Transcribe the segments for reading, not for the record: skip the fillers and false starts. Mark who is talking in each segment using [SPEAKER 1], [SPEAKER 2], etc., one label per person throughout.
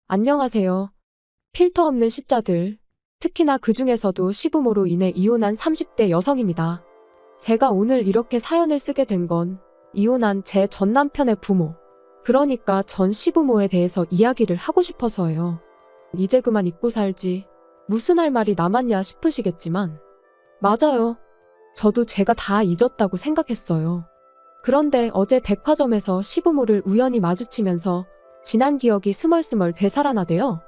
[SPEAKER 1] 안녕하세요. 필터 없는 시자들, 특히나 그 중에서도 시부모로 인해 이혼한 30대 여성입니다. 제가 오늘 이렇게 사연을 쓰게 된 건 이혼한 제 전 남편의 부모, 그러니까 전 시부모에 대해서 이야기를 하고 싶어서예요. 이제 그만 잊고 살지. 무슨 할 말이 남았냐 싶으시겠지만, 맞아요. 저도 제가 다 잊었다고 생각했어요. 그런데 어제 백화점에서 시부모를 우연히 마주치면서 지난 기억이 스멀스멀 되살아나대요.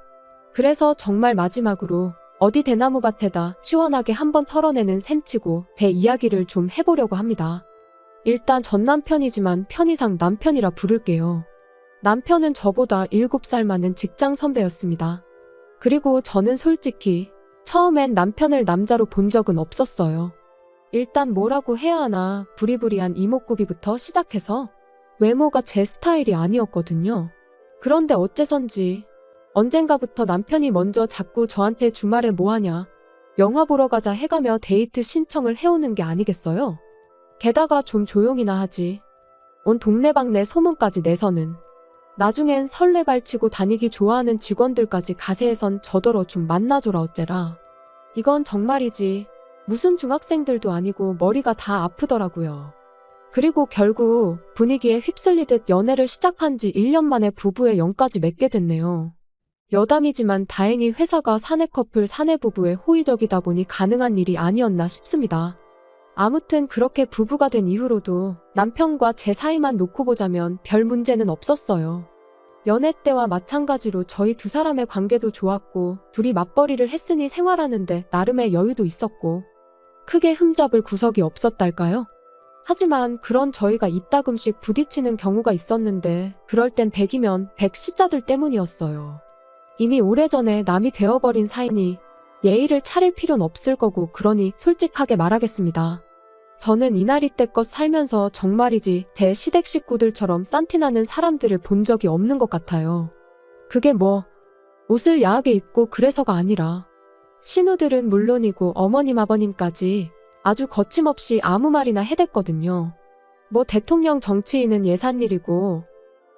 [SPEAKER 1] 그래서 정말 마지막으로 어디 대나무밭에다 시원하게 한번 털어내는 셈치고 제 이야기를 좀 해보려고 합니다. 일단 전 남편이지만 편의상 남편이라 부를게요. 남편은 저보다 7살 많은 직장 선배였습니다. 그리고 저는 솔직히 처음엔 남편을 남자로 본 적은 없었어요. 일단 뭐라고 해야 하나 부리부리한 이목구비부터 시작해서 외모가 제 스타일이 아니었거든요. 그런데 어째선지 언젠가부터 남편이 먼저 자꾸 저한테 주말에 뭐하냐, 영화 보러 가자 해가며 데이트 신청을 해오는 게 아니겠어요? 게다가 좀 조용히나 하지. 온 동네방네 소문까지 내서는. 나중엔 설레발치고 다니기 좋아하는 직원들까지 가세해선 저더러 좀 만나줘라 어째라. 이건 정말이지. 무슨 중학생들도 아니고 머리가 다 아프더라고요. 그리고 결국 분위기에 휩쓸리듯 연애를 시작한 지 1년 만에 부부의 영까지 맺게 됐네요. 여담이지만 다행히 회사가 사내 커플 사내 부부에 호의적이다 보니 가능한 일이 아니었나 싶습니다. 아무튼 그렇게 부부가 된 이후로도 남편과 제 사이만 놓고 보자면 별 문제는 없었어요. 연애 때와 마찬가지로 저희 두 사람의 관계도 좋았고 둘이 맞벌이를 했으니 생활하는데 나름의 여유도 있었고 크게 흠잡을 구석이 없었달까요? 하지만 그런 저희가 이따금씩 부딪히는 경우가 있었는데 그럴 땐 100이면 100 시자들 때문이었어요. 이미 오래전에 남이 되어버린 사이니 예의를 차릴 필요는 없을 거고 그러니 솔직하게 말하겠습니다. 저는 이날이때껏 살면서 정말이지 제 시댁 식구들처럼 싼티나는 사람들을 본 적이 없는 것 같아요. 그게 뭐 옷을 야하게 입고 그래서가 아니라 신우들은 물론이고 어머님 아버님까지 아주 거침없이 아무 말이나 해댔거든요. 뭐 대통령 정치인은 예산일이고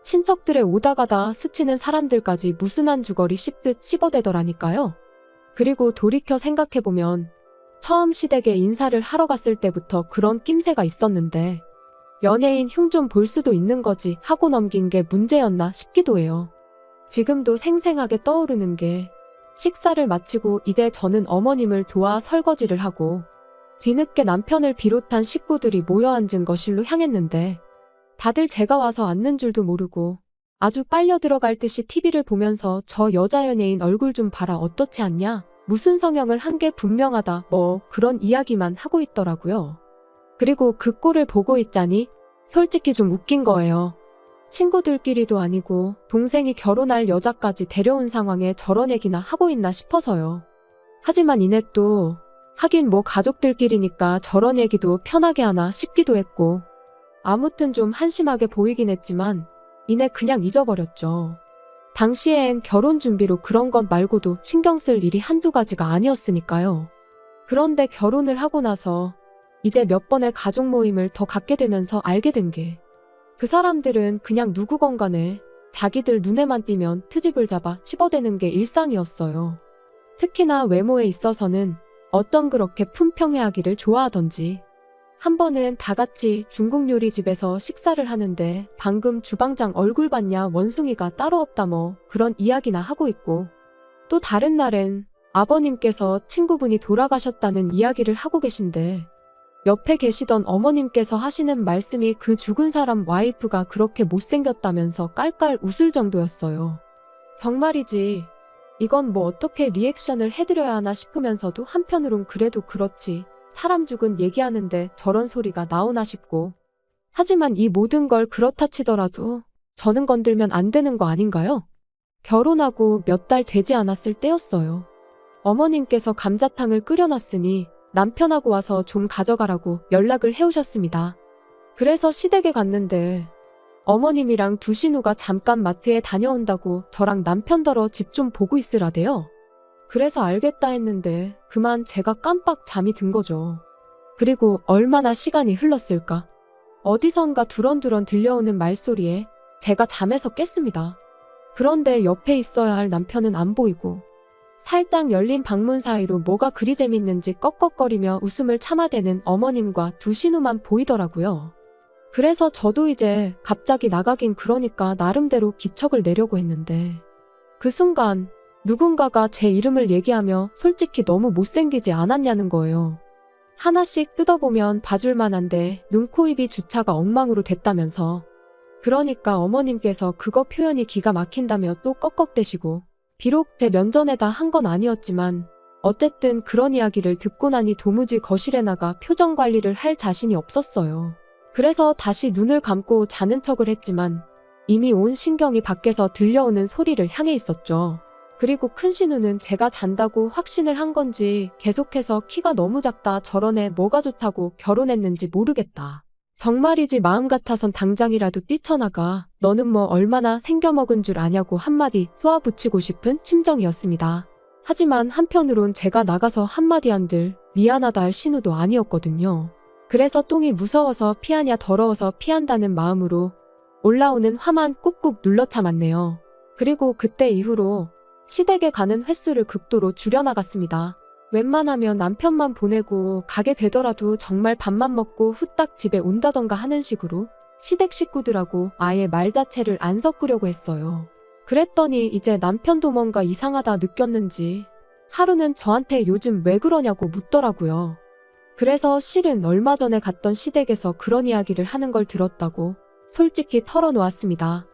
[SPEAKER 1] 친척들의 오다가다 스치는 사람들까지 무슨 한 주거리 씹듯 씹어대더라니까요. 그리고 돌이켜 생각해보면 처음 시댁에 인사를 하러 갔을 때부터 그런 낌새가 있었는데 연예인 흉 좀 볼 수도 있는 거지 하고 넘긴 게 문제였나 싶기도 해요. 지금도 생생하게 떠오르는 게 식사를 마치고 이제 저는 어머님을 도와 설거지를 하고 뒤늦게 남편을 비롯한 식구들이 모여 앉은 거실로 향했는데 다들 제가 와서 앉는 줄도 모르고 아주 빨려 들어갈 듯이 TV를 보면서 저 여자 연예인 얼굴 좀 봐라 어떻지 않냐? 무슨 성형을 한 게 분명하다 뭐 그런 이야기만 하고 있더라고요. 그리고 그 꼴을 보고 있자니 솔직히 좀 웃긴 거예요. 친구들끼리도 아니고 동생이 결혼할 여자까지 데려온 상황에 저런 얘기나 하고 있나 싶어서요. 하지만 이내 또 하긴 뭐 가족들끼리니까 저런 얘기도 편하게 하나 싶기도 했고 아무튼 좀 한심하게 보이긴 했지만 이내 그냥 잊어버렸죠. 당시엔 결혼 준비로 그런 것 말고도 신경 쓸 일이 한두 가지가 아니었으니까요. 그런데 결혼을 하고 나서 이제 몇 번의 가족 모임을 더 갖게 되면서 알게 된 게 그 사람들은 그냥 누구건 간에 자기들 눈에만 띄면 트집을 잡아 씹어대는 게 일상이었어요. 특히나 외모에 있어서는 어쩜 그렇게 품평회하기를 좋아하던지. 한 번은 다 같이 중국 요리집에서 식사를 하는데 방금 주방장 얼굴 봤냐 원숭이가 따로 없다 뭐 그런 이야기나 하고 있고 또 다른 날엔 아버님께서 친구분이 돌아가셨다는 이야기를 하고 계신데 옆에 계시던 어머님께서 하시는 말씀이 그 죽은 사람 와이프가 그렇게 못생겼다면서 깔깔 웃을 정도였어요. 정말이지 이건 뭐 어떻게 리액션을 해드려야 하나 싶으면서도 한편으론 그래도 그렇지 사람 죽은 얘기하는데 저런 소리가 나오나 싶고 하지만 이 모든 걸 그렇다 치더라도 저는 건들면 안 되는 거 아닌가요? 결혼하고 몇 달 되지 않았을 때였어요. 어머님께서 감자탕을 끓여놨으니 남편하고 와서 좀 가져가라고 연락을 해오셨습니다. 그래서 시댁에 갔는데 어머님이랑 두 신우가 잠깐 마트에 다녀온다고 저랑 남편더러 집 좀 보고 있으라대요. 그래서 알겠다 했는데 그만 제가 깜빡 잠이 든 거죠. 그리고 얼마나 시간이 흘렀을까? 어디선가 두런두런 들려오는 말소리에 제가 잠에서 깼습니다. 그런데 옆에 있어야 할 남편은 안 보이고 살짝 열린 방문 사이로 뭐가 그리 재밌는지 꺽꺽거리며 웃음을 참아대는 어머님과 두 신우만 보이더라고요. 그래서 저도 이제 갑자기 나가긴 그러니까 나름대로 기척을 내려고 했는데 그 순간 누군가가 제 이름을 얘기하며 솔직히 너무 못생기지 않았냐는 거예요. 하나씩 뜯어보면 봐줄 만한데 눈, 코, 입이 주차가 엉망으로 됐다면서. 그러니까 어머님께서 그거 표현이 기가 막힌다며 또 꺽꺽대시고 비록 제 면전에다 한 건 아니었지만 어쨌든 그런 이야기를 듣고 나니 도무지 거실에 나가 표정 관리를 할 자신이 없었어요. 그래서 다시 눈을 감고 자는 척을 했지만 이미 온 신경이 밖에서 들려오는 소리를 향해 있었죠. 그리고 큰 신우는 제가 잔다고 확신을 한 건지 계속해서 키가 너무 작다, 저런 애 뭐가 좋다고 결혼했는지 모르겠다. 정말이지 마음 같아선 당장이라도 뛰쳐나가. 너는 뭐 얼마나 생겨먹은 줄 아냐고 한마디 쏘아붙이고 싶은 심정이었습니다. 하지만 한편으론 제가 나가서 한마디 한들 미안하다 할 신우도 아니었거든요. 그래서 똥이 무서워서 피하냐 더러워서 피한다는 마음으로 올라오는 화만 꾹꾹 눌러 참았네요. 그리고 그때 이후로 시댁에 가는 횟수를 극도로 줄여나갔습니다. 웬만하면 남편만 보내고 가게 되더라도 정말 밥만 먹고 후딱 집에 온다던가 하는 식으로 시댁 식구들하고 아예 말 자체를 안 섞으려고 했어요. 그랬더니 이제 남편도 뭔가 이상하다 느꼈는지 하루는 저한테 요즘 왜 그러냐고 묻더라고요. 그래서 실은 얼마 전에 갔던 시댁에서 그런 이야기를 하는 걸 들었다고 솔직히 털어놓았습니다.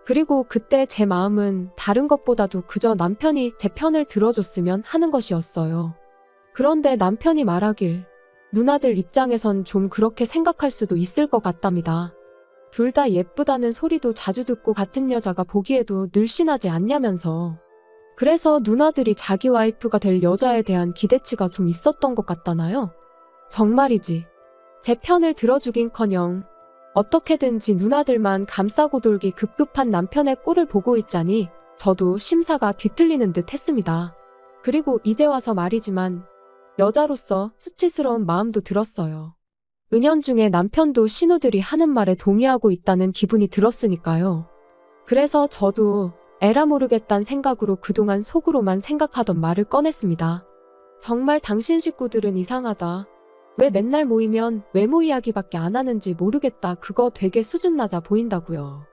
[SPEAKER 1] 그리고 그때 제 마음은 다른 것보다도 그저 남편이 제 편을 들어줬으면 하는 것이었어요. 그런데 남편이 말하길 누나들 입장에선 좀 그렇게 생각할 수도 있을 것 같답니다. 둘 다 예쁘다는 소리도 자주 듣고 같은 여자가 보기에도 늘씬하지 않냐면서. 그래서 누나들이 자기 와이프가 될 여자에 대한 기대치가 좀 있었던 것 같다나요? 정말이지. 제 편을 들어주긴커녕 어떻게든지 누나들만 감싸고 돌기 급급한 남편의 꼴을 보고 있자니 저도 심사가 뒤틀리는 듯 했습니다. 그리고 이제 와서 말이지만 여자로서 수치스러운 마음도 들었어요. 은연중에 남편도 신우들이 하는 말에 동의하고 있다는 기분이 들었으니까요. 그래서 저도 에라 모르겠단 생각으로 그동안 속으로만 생각하던 말을 꺼냈습니다. 정말 당신 식구들은 이상하다. 왜 맨날 모이면 외모 이야기밖에 안 하는지 모르겠다. 그거 되게 수준 낮아 보인다고요.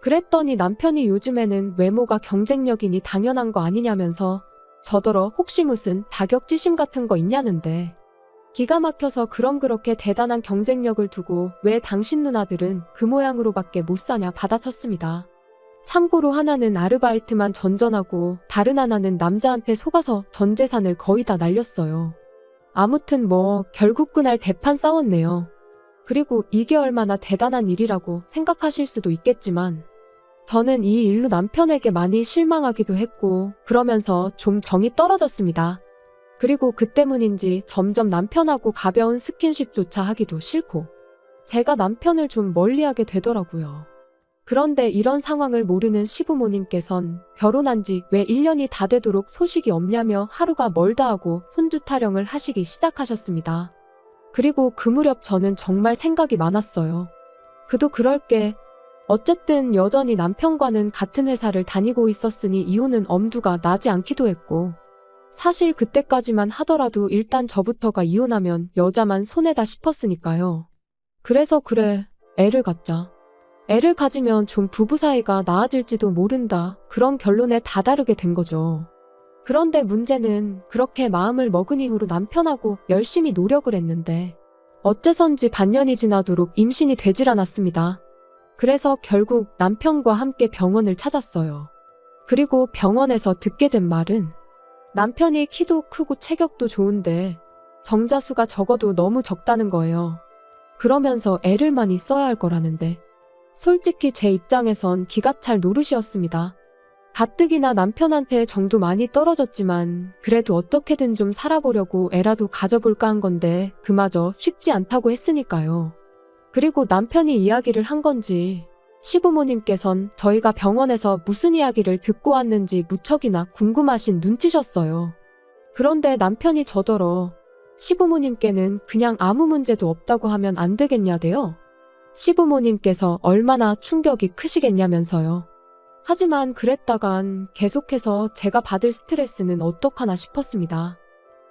[SPEAKER 1] 그랬더니 남편이 요즘에는 외모가 경쟁력이니 당연한 거 아니냐면서 저더러 혹시 무슨 자격지심 같은 거 있냐는데 기가 막혀서 그럼 그렇게 대단한 경쟁력을 두고 왜 당신 누나들은 그 모양으로밖에 못 사냐 받아쳤습니다. 참고로 하나는 아르바이트만 전전하고 다른 하나는 남자한테 속아서 전 재산을 거의 다 날렸어요. 아무튼 뭐 결국 그날 대판 싸웠네요. 그리고 이게 얼마나 대단한 일이라고 생각하실 수도 있겠지만 저는 이 일로 남편에게 많이 실망하기도 했고 그러면서 좀 정이 떨어졌습니다. 그리고 그 때문인지 점점 남편하고 가벼운 스킨십조차 하기도 싫고 제가 남편을 좀 멀리하게 되더라고요. 그런데 이런 상황을 모르는 시부모님께선 결혼한 지 왜 1년이 다 되도록 소식이 없냐며 하루가 멀다 하고 손주 타령을 하시기 시작하셨습니다. 그리고 그 무렵 저는 정말 생각이 많았어요. 그도 그럴 게 어쨌든 여전히 남편과는 같은 회사를 다니고 있었으니 이혼은 엄두가 나지 않기도 했고 사실 그때까지만 하더라도 일단 저부터가 이혼하면 여자만 손해다 싶었으니까요. 그래서 그래, 애를 갖자. 애를 가지면 좀 부부 사이가 나아질지도 모른다. 그런 결론에 다다르게 된 거죠. 그런데 문제는 그렇게 마음을 먹은 이후로 남편하고 열심히 노력을 했는데 어째선지 반년이 지나도록 임신이 되질 않았습니다. 그래서 결국 남편과 함께 병원을 찾았어요. 그리고 병원에서 듣게 된 말은 남편이 키도 크고 체격도 좋은데 정자수가 적어도 너무 적다는 거예요. 그러면서 애를 많이 써야 할 거라는데 솔직히 제 입장에선 기가 찰 노릇이었습니다. 가뜩이나 남편한테 정도 많이 떨어졌지만 그래도 어떻게든 좀 살아보려고 애라도 가져볼까 한 건데 그마저 쉽지 않다고 했으니까요. 그리고 남편이 이야기를 한 건지 시부모님께선 저희가 병원에서 무슨 이야기를 듣고 왔는지 무척이나 궁금하신 눈치셨어요. 그런데 남편이 저더러 시부모님께는 그냥 아무 문제도 없다고 하면 안 되겠냐대요. 시부모님께서 얼마나 충격이 크시겠냐면서요. 하지만 그랬다간 계속해서 제가 받을 스트레스는 어떡하나 싶었습니다.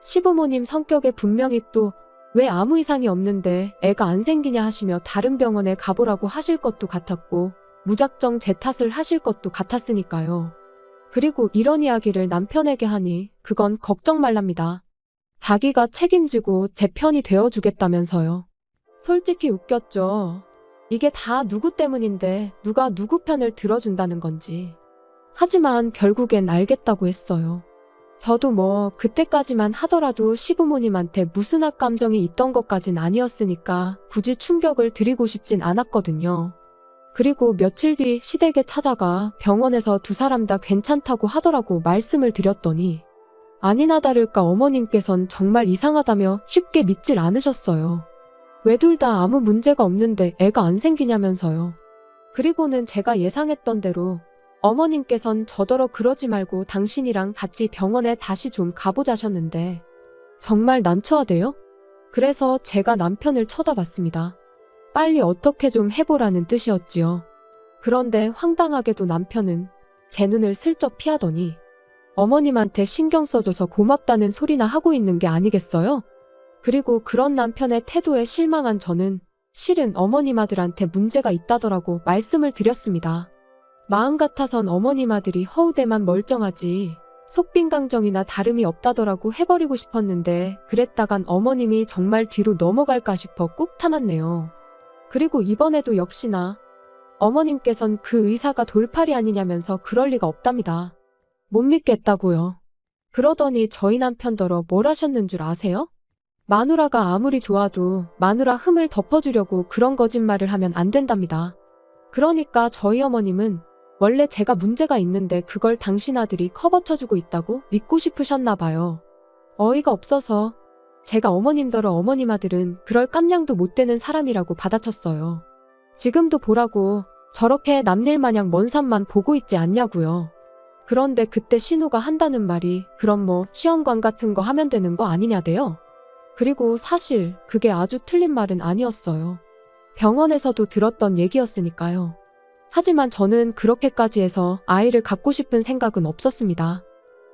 [SPEAKER 1] 시부모님 성격에 분명히 또 왜 아무 이상이 없는데 애가 안 생기냐 하시며 다른 병원에 가보라고 하실 것도 같았고 무작정 제 탓을 하실 것도 같았으니까요. 그리고 이런 이야기를 남편에게 하니 그건 걱정 말랍니다. 자기가 책임지고 제 편이 되어주겠다면서요. 솔직히 웃겼죠. 이게 다 누구 때문인데 누가 누구 편을 들어준다는 건지. 하지만 결국엔 알겠다고 했어요. 저도 뭐 그때까지만 하더라도 시부모님한테 무슨 악감정이 있던 것까진 아니었으니까 굳이 충격을 드리고 싶진 않았거든요. 그리고 며칠 뒤 시댁에 찾아가 병원에서 두 사람 다 괜찮다고 하더라고 말씀을 드렸더니 아니나 다를까 어머님께선 정말 이상하다며 쉽게 믿질 않으셨어요. 왜 둘 다 아무 문제가 없는데 애가 안 생기냐면서요. 그리고는 제가 예상했던 대로 어머님께선 저더러 그러지 말고 당신이랑 같이 병원에 다시 좀 가보자셨는데 정말 난처하대요? 그래서 제가 남편을 쳐다봤습니다. 빨리 어떻게 좀 해보라는 뜻이었지요. 그런데 황당하게도 남편은 제 눈을 슬쩍 피하더니 어머님한테 신경 써줘서 고맙다는 소리나 하고 있는 게 아니겠어요? 그리고 그런 남편의 태도에 실망한 저는 실은 어머님 아들한테 문제가 있다더라고 말씀을 드렸습니다. 마음 같아선 어머님 아들이 허우대만 멀쩡하지 속빈강정이나 다름이 없다더라고 해버리고 싶었는데 그랬다간 어머님이 정말 뒤로 넘어갈까 싶어 꾹 참았네요. 그리고 이번에도 역시나 어머님께선 그 의사가 돌팔이 아니냐면서 그럴 리가 없답니다. 못 믿겠다고요. 그러더니 저희 남편더러 뭘 하셨는 줄 아세요? 마누라가 아무리 좋아도 마누라 흠을 덮어주려고 그런 거짓말을 하면 안 된답니다. 그러니까 저희 어머님은 원래 제가 문제가 있는데 그걸 당신 아들이 커버쳐주고 있다고 믿고 싶으셨나 봐요. 어이가 없어서 제가 어머님더러 어머님 아들은 그럴 깜냥도 못 되는 사람이라고 받아쳤어요. 지금도 보라고 저렇게 남일 마냥 먼 산만 보고 있지 않냐고요. 그런데 그때 신우가 한다는 말이 그럼 뭐 시험관 같은 거 하면 되는 거 아니냐대요. 그리고 사실 그게 아주 틀린 말은 아니었어요. 병원에서도 들었던 얘기였으니까요. 하지만 저는 그렇게까지 해서 아이를 갖고 싶은 생각은 없었습니다.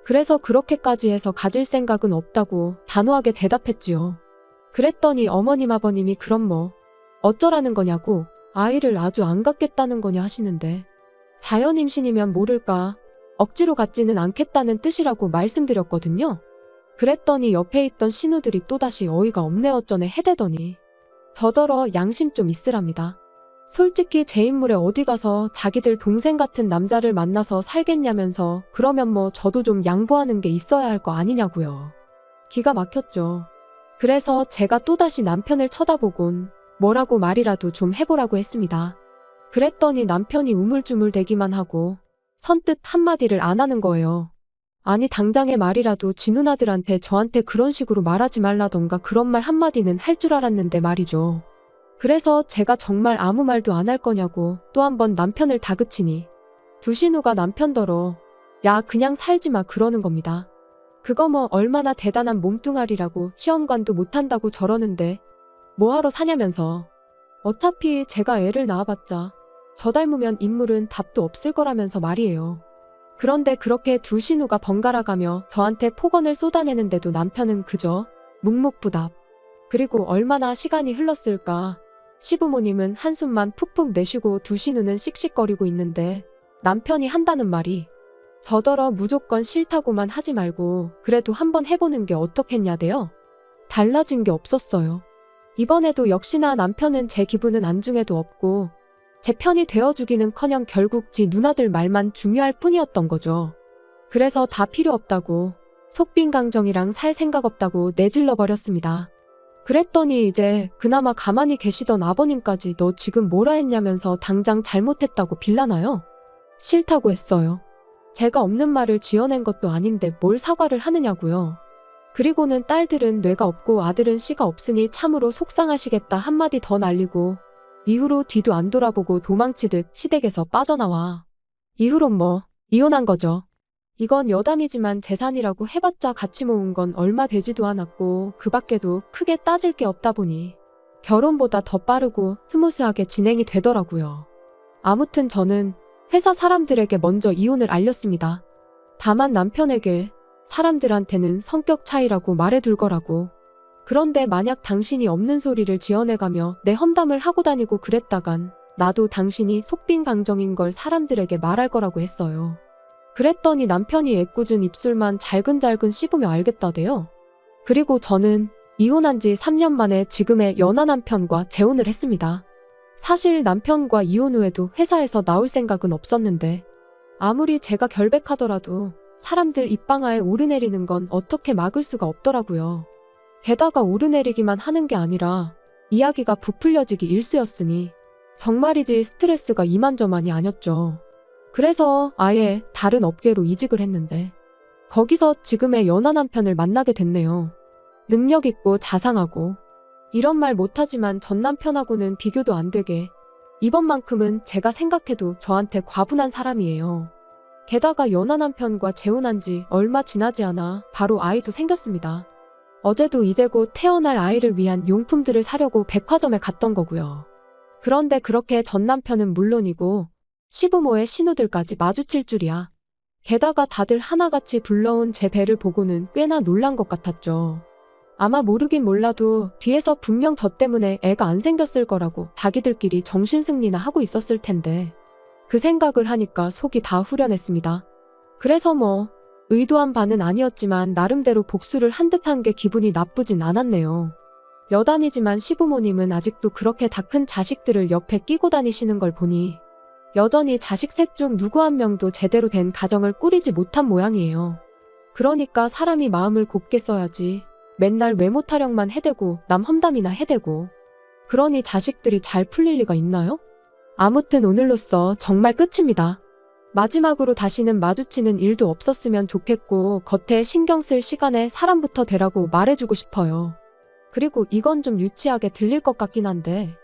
[SPEAKER 1] 그래서 그렇게까지 해서 가질 생각은 없다고 단호하게 대답했지요. 그랬더니 어머님 아버님이 그럼 뭐 어쩌라는 거냐고 아이를 아주 안 갖겠다는 거냐 하시는데 자연 임신이면 모를까 억지로 갖지는 않겠다는 뜻이라고 말씀드렸거든요. 그랬더니 옆에 있던 신우들이 또다시 어이가 없네 어쩌네 해대더니 저더러 양심 좀 있으랍니다. 솔직히 제 인물에 어디 가서 자기들 동생 같은 남자를 만나서 살겠냐면서 그러면 뭐 저도 좀 양보하는 게 있어야 할 거 아니냐고요. 기가 막혔죠. 그래서 제가 또다시 남편을 쳐다보곤 뭐라고 말이라도 좀 해보라고 했습니다. 그랬더니 남편이 우물쭈물 대기만 하고 선뜻 한마디를 안 하는 거예요. 아니 당장의 말이라도 지 누나들한테 저한테 그런 식으로 말하지 말라던가 그런 말 한마디는 할 줄 알았는데 말이죠. 그래서 제가 정말 아무 말도 안 할 거냐고 또 한 번 남편을 다그치니 두 신우가 남편더러 야 그냥 살지 마 그러는 겁니다. 그거 뭐 얼마나 대단한 몸뚱아리라고 시험관도 못한다고 저러는데 뭐하러 사냐면서 어차피 제가 애를 낳아봤자 저 닮으면 인물은 답도 없을 거라면서 말이에요. 그런데 그렇게 두 신우가 번갈아가며 저한테 폭언을 쏟아내는데도 남편은 그저 묵묵부답. 그리고 얼마나 시간이 흘렀을까. 시부모님은 한숨만 푹푹 내쉬고 두 신우는 씩씩거리고 있는데 남편이 한다는 말이 저더러 무조건 싫다고만 하지 말고 그래도 한번 해보는 게 어떻겠냐대요. 달라진 게 없었어요. 이번에도 역시나 남편은 제 기분은 안중에도 없고 제 편이 되어주기는커녕 결국 지 누나들 말만 중요할 뿐이었던 거죠. 그래서 다 필요 없다고 속빈강정이랑 살 생각 없다고 내질러 버렸습니다. 그랬더니 이제 그나마 가만히 계시던 아버님까지 너 지금 뭐라 했냐면서 당장 잘못했다고 빌라나요? 싫다고 했어요. 제가 없는 말을 지어낸 것도 아닌데 뭘 사과를 하느냐고요. 그리고는 딸들은 뇌가 없고 아들은 씨가 없으니 참으로 속상하시겠다 한마디 더 날리고 이후로 뒤도 안 돌아보고 도망치듯 시댁에서 빠져나와. 이후론 뭐 이혼한 거죠. 이건 여담이지만 재산이라고 해봤자 같이 모은 건 얼마 되지도 않았고 그 밖에도 크게 따질 게 없다 보니 결혼보다 더 빠르고 스무스하게 진행이 되더라고요. 아무튼 저는 회사 사람들에게 먼저 이혼을 알렸습니다. 다만 남편에게 사람들한테는 성격 차이라고 말해둘 거라고. 그런데 만약 당신이 없는 소리를 지어내가며 내 험담을 하고 다니고 그랬다간 나도 당신이 속빈강정인 걸 사람들에게 말할 거라고 했어요. 그랬더니 남편이 애꿎은 입술만 잘근잘근 씹으며 알겠다대요. 그리고 저는 이혼한 지 3년 만에 지금의 연하 남편과 재혼을 했습니다. 사실 남편과 이혼 후에도 회사에서 나올 생각은 없었는데 아무리 제가 결백하더라도 사람들 입방아에 오르내리는 건 어떻게 막을 수가 없더라고요. 게다가 오르내리기만 하는 게 아니라 이야기가 부풀려지기 일쑤였으니 정말이지 스트레스가 이만저만이 아니었죠. 그래서 아예 다른 업계로 이직을 했는데 거기서 지금의 연하 남편을 만나게 됐네요. 능력 있고 자상하고 이런 말 못하지만 전 남편하고는 비교도 안 되게 이번만큼은 제가 생각해도 저한테 과분한 사람이에요. 게다가 연하 남편과 재혼한 지 얼마 지나지 않아 바로 아이도 생겼습니다. 어제도 이제 곧 태어날 아이를 위한 용품들을 사려고 백화점에 갔던 거고요. 그런데 그렇게 전 남편은 물론이고 시부모의 신우들까지 마주칠 줄이야. 게다가 다들 하나같이 불러온 제 배를 보고는 꽤나 놀란 것 같았죠. 아마 모르긴 몰라도 뒤에서 분명 저 때문에 애가 안 생겼을 거라고 자기들끼리 정신승리나 하고 있었을 텐데 그 생각을 하니까 속이 다 후련했습니다. 그래서 의도한 바는 아니었지만 나름대로 복수를 한 듯한 게 기분이 나쁘진 않았네요. 여담이지만 시부모님은 아직도 그렇게 다 큰 자식들을 옆에 끼고 다니시는 걸 보니 여전히 자식 셋 중 누구 한 명도 제대로 된 가정을 꾸리지 못한 모양이에요. 그러니까 사람이 마음을 곱게 써야지 맨날 외모 타령만 해대고 남 험담이나 해대고 그러니 자식들이 잘 풀릴 리가 있나요? 아무튼 오늘로써 정말 끝입니다. 마지막으로 다시는 마주치는 일도 없었으면 좋겠고 겉에 신경 쓸 시간에 사람부터 되라고 말해주고 싶어요. 그리고 이건 좀 유치하게 들릴 것 같긴 한데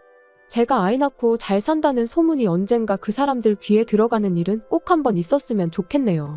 [SPEAKER 1] 제가 아이 낳고 잘 산다는 소문이 언젠가 그 사람들 귀에 들어가는 일은 꼭 한번 있었으면 좋겠네요.